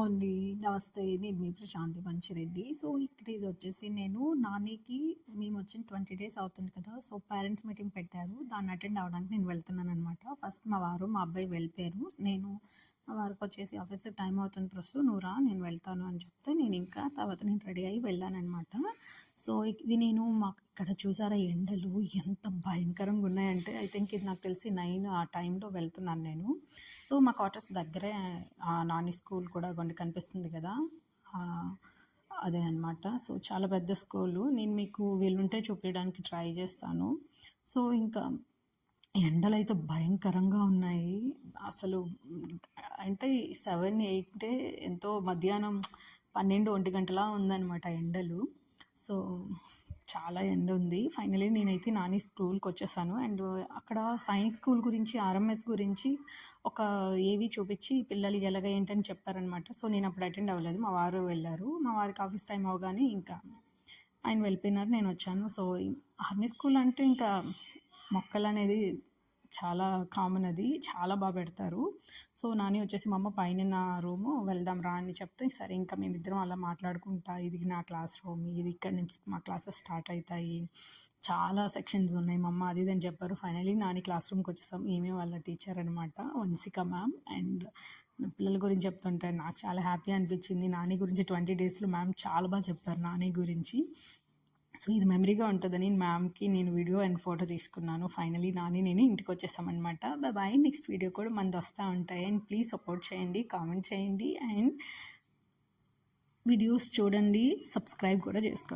అండి. నమస్తే. నేను మీ ప్రశాంతి మంచిరెడ్డి. సో, ఇక్కడ ఇది వచ్చేసి నేను నానికి మేమొచ్చిన 20 డేస్ అవుతుంది కదా! సో, పేరెంట్స్ మీటింగ్ పెట్టారు. దాన్ని అటెండ్ అవ్వడానికి నేను వెళ్తున్నాననమాట. ఫస్ట్ మా వారు, మా అబ్బాయి వెళ్ళిపోయారు. మా వారికొచ్చేసి ఆఫీస్‌కి టైం అవుతుంది ప్రస్తు నువ్వు రా నేను వెళ్తాను అని చెప్తే, తర్వాత నేను రెడీ అయ్యి వెళ్ళాననమాట. సో, ఇది మాకు ఇక్కడ చూసారా ఎండలు ఎంత భయంకరంగా ఉన్నాయంటే, ఐ థింక్ ఇది నాకు తెలిసి 9 ఆ టైంలో వెళ్తున్నాను నేను. సో, మా క్వార్టర్స్ దగ్గరే నాని స్కూల్ కూడా కనిపిస్తుంది కదా! అదే అనమాట. సో, చాలా పెద్ద స్కూలు. నేను మీకు వీలుంటే చూపియడానికి ట్రై చేస్తాను. సో, ఇంకా ఎండలైతే భయంకరంగా ఉన్నాయి. అసలు అంటే 7, 8 ఎంతో మధ్యాహ్నం 12, 1 గంటలా ఉందనమాట ఎండలు. సో, చాలా ఎండ ఉంది. ఫైనల్లీ నేనైతే నాని స్కూల్‌కొచ్చేసాను. అండ్ అక్కడ సైనిక్ స్కూల్ గురించి, ఆర్ఎంఎస్ గురించి ఒక ఏవి చూపించి పిల్లలు ఎలాగ ఏంటని చెప్పారనమాట. సో, నేనప్పుడు అటెండ్ అవ్వలేదు. మా వారు వెళ్ళారు. మా వారికి ఆఫీస్ టైం అవ్వగానే ఇంకా ఆయన వెళ్ళిపోయినారు. నేనొచ్చాను. సో, ఆర్మీ స్కూల్ అంటే ఇంకా మొక్కలనేది చాలా కామన్ అది. చాలా పెడతారు. సో, నాని వచ్చేసి మా అమ్మ పైన రూము వెళ్దాం రా అని చెప్తే, సరే ఇంకా మేమిద్దరం అలా మాట్లాడుకుంటా, ఇది నా క్లాస్ రూమ్, ఇది ఇక్కడి నుంచి మా క్లాసెస్ స్టార్ట్ అవుతాయి. చాలా సెక్షన్స్ ఉన్నాయి మా అమ్మ అది ఇది అని చెప్పారు. ఫైనల్లీ నాని క్లాస్ రూమ్‌కి వచ్చేసాం. ఈమె వాళ్ళ టీచర్ అనమాట వంశిక మ్యామ్. అండ్ పిల్లల గురించి చెప్తుంటే నాకు చాలా హ్యాపీ అనిపించింది. నాని గురించి 20 డేస్‌లో మ్యామ్ చాలా చెప్పారు నాని గురించి. సో, ఇది మెమరీగా ఉంటుందని మ్యామ్‌కి నేను వీడియో అండ్ ఫోటో తీసుకున్నాను. ఫైనల్లీ నేను ఇంటికి వచ్చేసామనమాట. బాయ్. నెక్స్ట్ వీడియో కూడా మనది వస్తూ ఉంటాయి. అండ్ ప్లీజ్ సపోర్ట్ చేయండి, కామెంట్ చేయండి అండ్ వీడియోస్ చూడండి, సబ్స్క్రైబ్ కూడా చేసుకోండి.